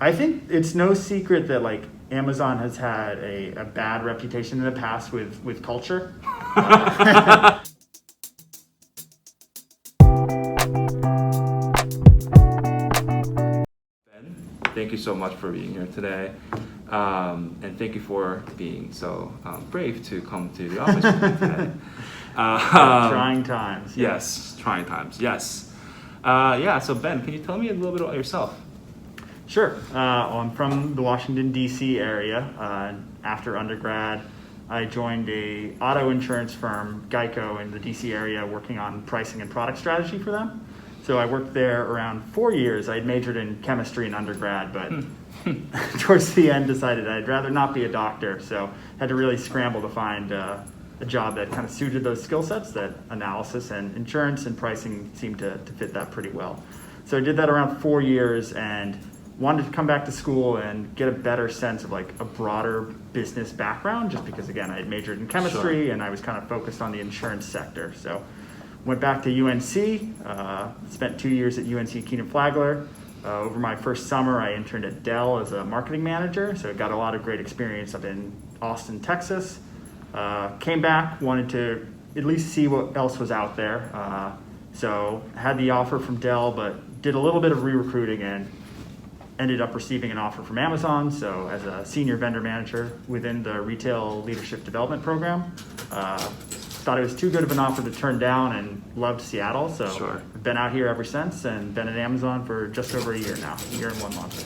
I think it's no secret that like Amazon has had a bad reputation in the past with culture. Ben, thank you so much for being here today. And thank you for being so brave to come to the office with me today. Trying times. Yes, trying times, yes. So Ben, can you tell me a little bit about yourself? Sure. I'm from the Washington, D.C. area. After undergrad, I joined a auto insurance firm, Geico, in the D.C. area, working on pricing and product strategy for them. So I worked there around 4 years. I had majored in chemistry in undergrad, but towards the end decided I'd rather not be a doctor. So had to really scramble to find a job that kind of suited those skill sets, that analysis and insurance and pricing seemed to fit that pretty well. So I did that around 4 years and wanted to come back to school and get a better sense of like a broader business background, just because again, I had majored in chemistry. Sure. And I was kind of focused on the insurance sector. So went back to UNC, spent 2 years at UNC Keenan-Flagler. Over my first summer, I interned at Dell as a marketing manager. So I got a lot of great experience up in Austin, Texas. Came back, wanted to at least see what else was out there. So had the offer from Dell, but did a little bit of re-recruiting and ended up receiving an offer from Amazon. So as a senior vendor manager within the retail leadership development program, thought it was too good of an offer to turn down and loved Seattle. So Sure. I've been out here ever since and been at Amazon for just over a year now, a year and 1 month.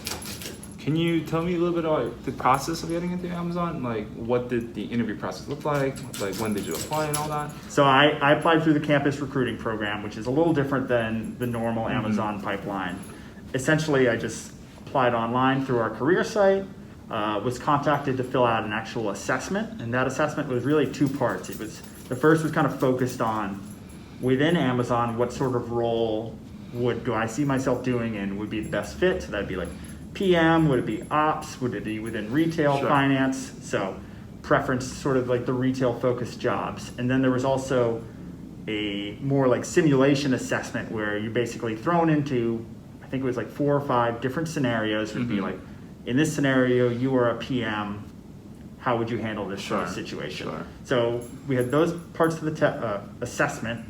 Can you tell me a little bit about the process of getting into Amazon? Like, what did the interview process look like? Like, when did you apply and all that? So I applied through the campus recruiting program, which is a little different than the normal Amazon pipeline. Essentially, I just applied online through our career site, was contacted to fill out an actual assessment, and that assessment was really 2 parts. The first was kind of focused on within Amazon, what sort of role do I see myself doing and would be the best fit? So that'd be like PM, would it be ops, would it be within retail, Sure. finance? So preference sort of like the retail focused jobs. And then there was also a more like simulation assessment where you're basically thrown into, I think it was like 4 or 5 different scenarios. It would be like, in this scenario, you are a PM, how would you handle this sort of situation? Sure. So we had those parts of the assessment,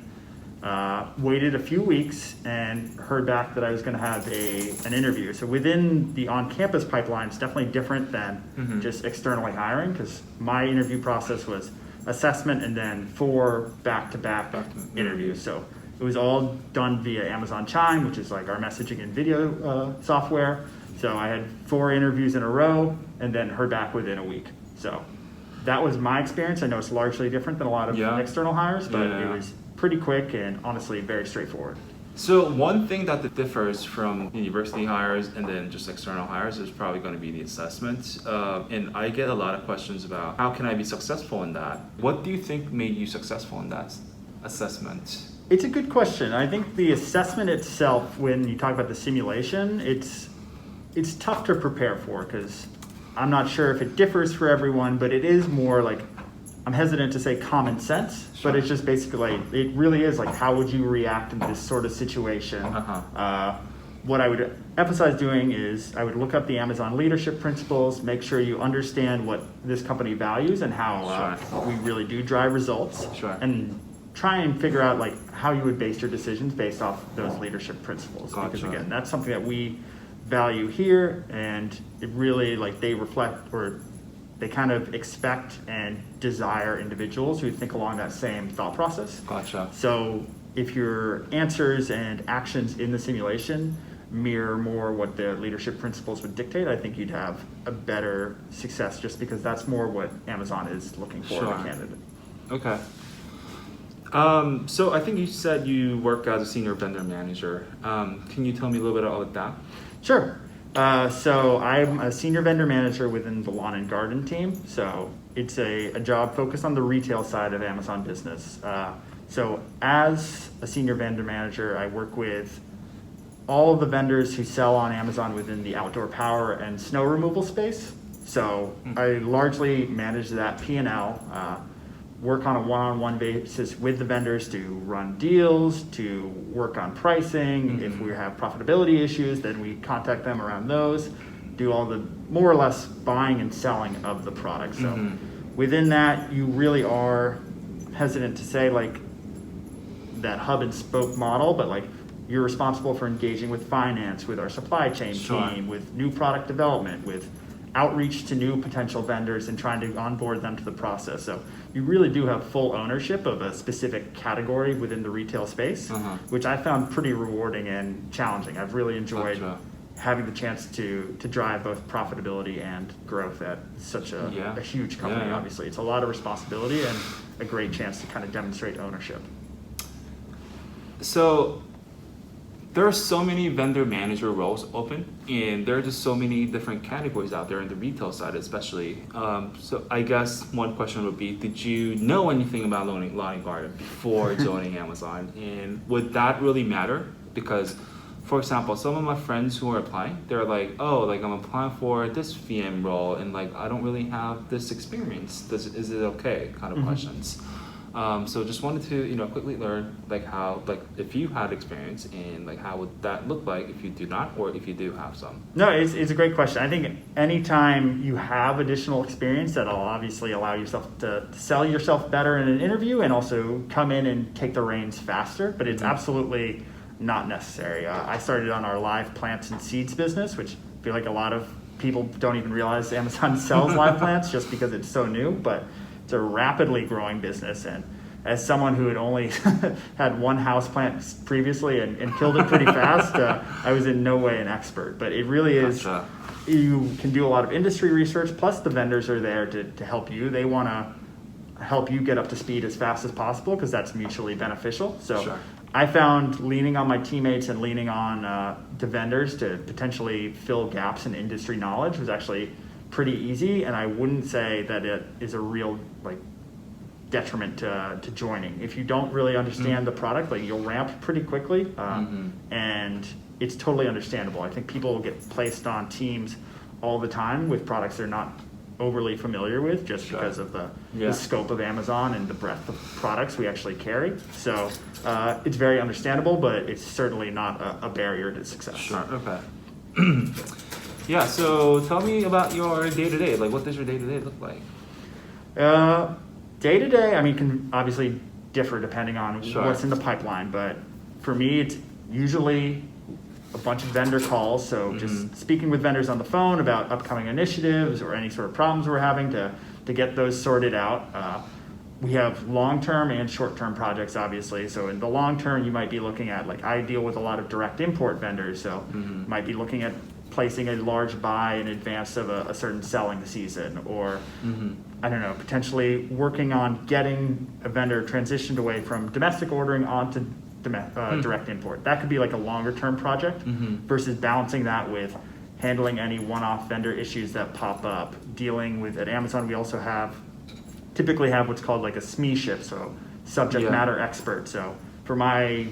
waited a few weeks and heard back that I was going to have an interview. So within the on-campus pipeline, it's definitely different than just externally hiring, because my interview process was assessment and then 4 back-to-back interviews. So it was all done via Amazon Chime, which is like our messaging and video software. So I had 4 interviews in a row and then heard back within a week. So that was my experience. I know it's largely different than a lot of external hires, but it was pretty quick and honestly very straightforward. So one thing that differs from university hires and then just external hires is probably going to be the assessment. And I get a lot of questions about how can I be successful in that? What do you think made you successful in that assessment? It's a good question. I think the assessment itself, when you talk about the simulation, it's tough to prepare for, because I'm not sure if it differs for everyone, but it is more like, I'm hesitant to say common sense, but it's just basically like, it really is like, how would you react in this sort of situation? What I would emphasize doing is I would look up the Amazon leadership principles, make sure you understand what this company values and how we really do drive results, and try and figure out like how you would base your decisions based off those leadership principles. Because again, that's something that we value here, and it really like they reflect, or they kind of expect and desire individuals who think along that same thought process. So if your answers and actions in the simulation mirror more what the leadership principles would dictate, I think you'd have a better success, just because that's more what Amazon is looking for in a candidate. Okay. So I think you said you work as a senior vendor manager. Can you tell me a little bit about that? Sure. So I'm a senior vendor manager within the lawn and garden team. So it's a job focused on the retail side of Amazon business. So as a senior vendor manager, I work with all of the vendors who sell on Amazon within the outdoor power and snow removal space. So I largely manage that P&L. Work on a one-on-one basis with the vendors to run deals, to work on pricing. If we have profitability issues, then we contact them around those. do all the more or less buying and selling of the product. So within that, you really are hesitant to say like that hub and spoke model, but like you're responsible for engaging with finance, with our supply chain team, with new product development, with outreach to new potential vendors and trying to onboard them to the process. So you really do have full ownership of a specific category within the retail space, which I found pretty rewarding and challenging. I've really enjoyed having the chance to drive both profitability and growth at such a huge company. Obviously, it's a lot of responsibility and a great chance to kind of demonstrate ownership. So there are so many vendor manager roles open, and there are just so many different categories out there in the retail side, especially. So I guess one question would be, did you know anything about Lawn and Garden before joining Amazon? And would that really matter? Because, for example, some of my friends who are applying, they're like, oh, like I'm applying for this VM role, and like I don't really have this experience. Is it okay? Kind of questions. So just wanted to, quickly learn like how, like if you had experience and like how would that look like if you do not, or if you do have some? No, it's a great question. I think anytime you have additional experience, that'll obviously allow yourself to sell yourself better in an interview and also come in and take the reins faster, but it's absolutely not necessary. I started on our live plants and seeds business, which I feel like a lot of people don't even realize Amazon sells live plants just because it's so new, but it's a rapidly growing business, and as someone who had only had one house plant previously and killed it pretty fast, I was in no way an expert. But it really is, you can do a lot of industry research, plus the vendors are there to help you. They want to help you get up to speed as fast as possible because that's mutually beneficial. So I found leaning on my teammates and leaning on the vendors to potentially fill gaps in industry knowledge was actually pretty easy, and I wouldn't say that it is a real like detriment to joining. If you don't really understand the product, like you'll ramp pretty quickly, and it's totally understandable. I think people will get placed on teams all the time with products they're not overly familiar with just because of the scope of Amazon and the breadth of products we actually carry. So it's very understandable, but it's certainly not a barrier to success. Okay. Yeah, so tell me about your day-to-day. Like, what does your day-to-day look like? Day-to-day, I mean, can obviously differ depending on what's in the pipeline, but for me, it's usually a bunch of vendor calls, so just speaking with vendors on the phone about upcoming initiatives or any sort of problems we're having to get those sorted out. We have long-term and short-term projects, obviously. So in the long-term, you might be looking at, like, I deal with a lot of direct import vendors, so might be looking at placing a large buy in advance of a certain selling season, or I don't know, potentially working on getting a vendor transitioned away from domestic ordering onto direct import. That could be like a longer term project versus balancing that with handling any one-off vendor issues that pop up. Dealing with, at Amazon, we also typically have what's called like a SME-ship, so subject matter expert. So for my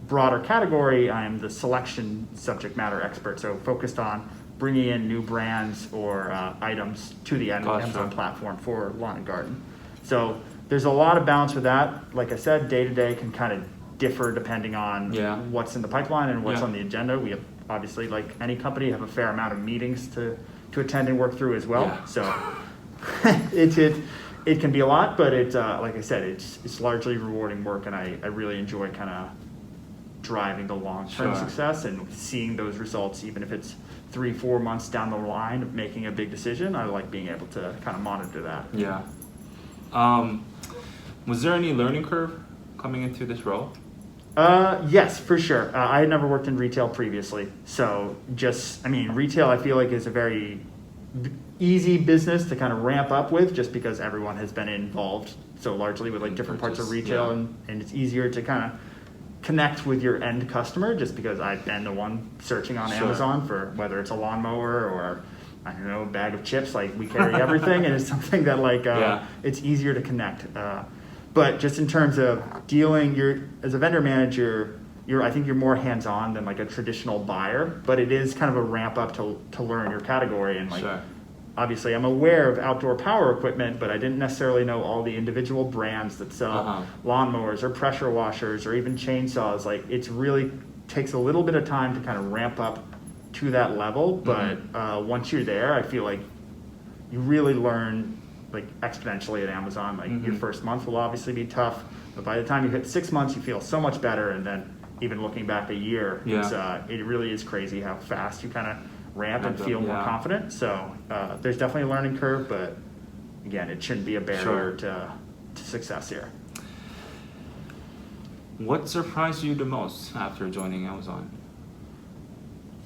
broader category, I am the selection subject matter expert, so focused on bringing in new brands or items to the Amazon platform for lawn and garden. So there's a lot of balance with that. Like I said, day-to-day can kind of differ depending on what's in the pipeline and what's on the agenda. We have, obviously, like any company, have a fair amount of meetings to attend and work through as well. So it can be a lot, but it's like I said, it's largely rewarding work, and I really enjoy kind of driving the long-term success and seeing those results, even if it's 3-4 months down the line of making a big decision. I like being able to kind of monitor that. Yeah. Was there any learning curve coming into this role? Yes, for sure. I had never worked in retail previously, so retail I feel like is a very easy business to kind of ramp up with, just because everyone has been involved so largely with like different parts of retail, and it's easier to kind of connect with your end customer, just because I've been the one searching on Amazon for whether it's a lawnmower or I don't know, a bag of chips. Like, we carry everything, and it's something that like it's easier to connect. But just in terms of dealing, as a vendor manager, I think you're more hands-on than like a traditional buyer, but it is kind of a ramp up to learn your category. And like, obviously I'm aware of outdoor power equipment, but I didn't necessarily know all the individual brands that sell lawnmowers or pressure washers or even chainsaws. Like, it's really takes a little bit of time to kind of ramp up to that level, but once you're there, I feel like you really learn like exponentially at Amazon. Like your first month will obviously be tough, but by the time you hit 6 months, you feel so much better. And then even looking back a year, it really is crazy how fast you kind of ramp and feel more confident. So there's definitely a learning curve, but again, it shouldn't be a barrier to success here. What surprised you the most after joining Amazon?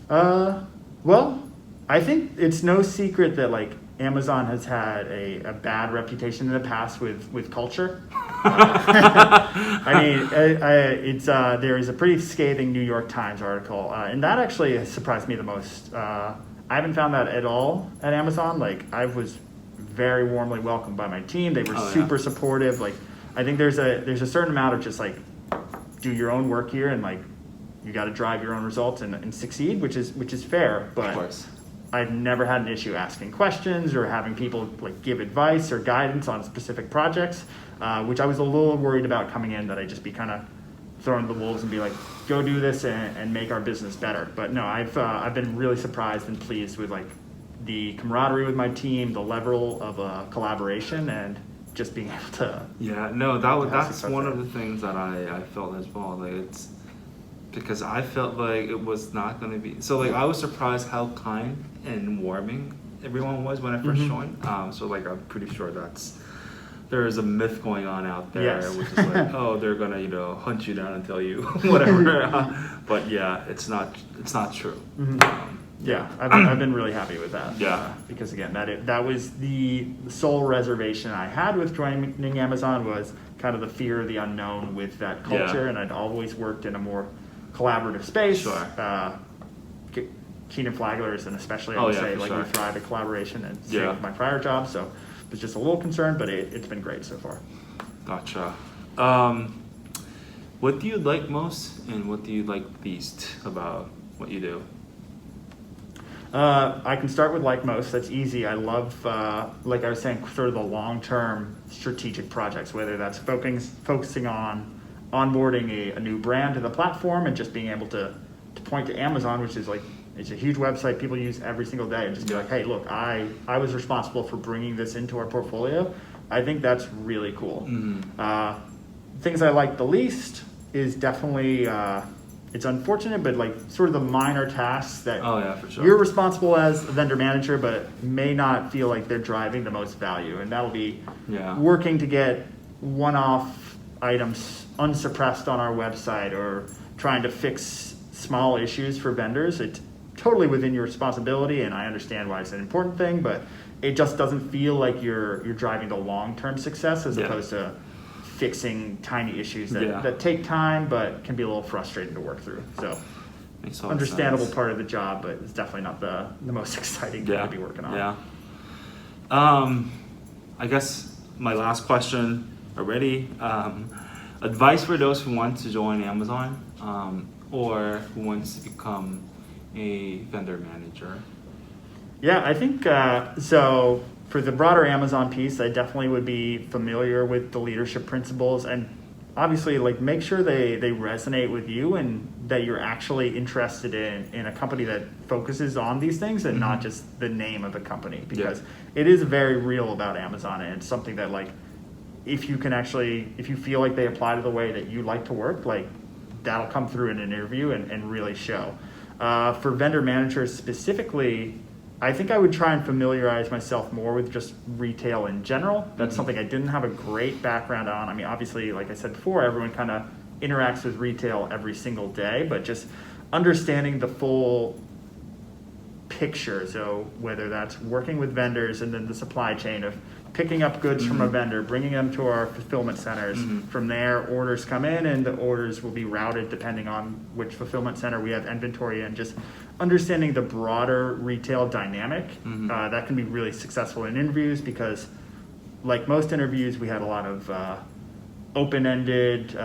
Well, I think it's no secret that like Amazon has had a bad reputation in the past with culture. I mean, there is a pretty scathing New York Times article, and that actually has surprised me the most. I haven't found that at all at Amazon. Like, I was very warmly welcomed by my team. They were super supportive. Like, I think there's a certain amount of just like do your own work here, and like you got to drive your own results and succeed, which is fair. But of course. I've never had an issue asking questions or having people like give advice or guidance on specific projects, which I was a little worried about coming in, that I'd just be kind of thrown to the wolves and be like, go do this and make our business better. But no, I've been really surprised and pleased with like the camaraderie with my team, the level of collaboration, and just being able to. Yeah, no, that's one of the things that I felt as well. Like, it's because I felt like it was not going to be. So like I was surprised how kind and warming everyone was when I first joined. So like I'm pretty sure there is a myth going on out there, which is like, oh, they're gonna hunt you down and tell you whatever. But yeah, it's not true. Yeah, I've been really happy with that. Yeah, because again, that was the sole reservation I had with joining Amazon, was kind of the fear of the unknown with that culture, and I'd always worked in a more collaborative space. Sure. Keenan Flagler's, and especially I would say like we thrive at collaboration, and same with my prior job. So I was just a little concerned, but it's been great so far. Gotcha. What do you like most, and what do you like least about what you do? I can start with like most. That's easy. I love, like I was saying, sort of the long-term strategic projects, whether that's focusing on onboarding a new brand to the platform and just being able to point to Amazon, which is like, it's a huge website people use every single day, and just be like, hey, look, I was responsible for bringing this into our portfolio. I think that's really cool. Things I like the least is definitely, it's unfortunate, but like sort of the minor tasks that for sure. you're responsible as a vendor manager, but may not feel like they're driving the most value. And that'll be working to get one-off items unsuppressed on our website, or trying to fix small issues for vendors. It's totally within your responsibility, and I understand why it's an important thing, but it just doesn't feel like you're driving the long-term success, as opposed to fixing tiny issues that take time but can be a little frustrating to work through. So understandable part of the job, but it's definitely not the most exciting thing to be working on. I guess my last question already. Advice for those who want to join Amazon, or who wants to become a vendor manager. Yeah, I think so. For the broader Amazon piece, I definitely would be familiar with the leadership principles, and obviously like make sure they resonate with you, and that you're actually interested in a company that focuses on these things, and not just the name of the company, because it is very real about Amazon, and it's something that like if you feel like they apply to the way that you like to work, like that'll come through in an interview and really show. For vendor managers specifically, I think I would try and familiarize myself more with just retail in general. That's something I didn't have a great background on. I mean, obviously, like I said before, everyone kind of interacts with retail every single day, but just understanding the full picture. So whether that's working with vendors, and then the supply chain of picking up goods from a vendor, bringing them to our fulfillment centers. From there, orders come in, and the orders will be routed depending on which fulfillment center we have inventory in. Just understanding the broader retail dynamic, that can be really successful in interviews, because like most interviews, we had a lot of open-ended,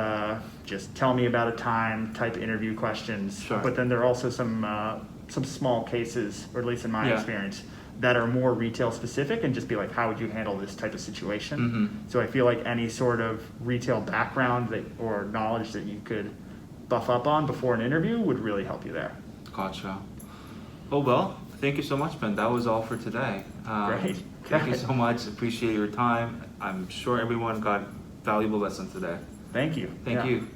just tell me about a time type interview questions. But then there are also some small cases, or at least in my experience, that are more retail specific, and just be like, how would you handle this type of situation? So I feel like any sort of retail background or knowledge that you could buff up on before an interview would really help you there. Gotcha. Oh, well, thank you so much, Ben. That was all for today. Great. Thank you so much. Appreciate your time. I'm sure everyone got valuable lesson today. Thank you. Thank Yeah. you.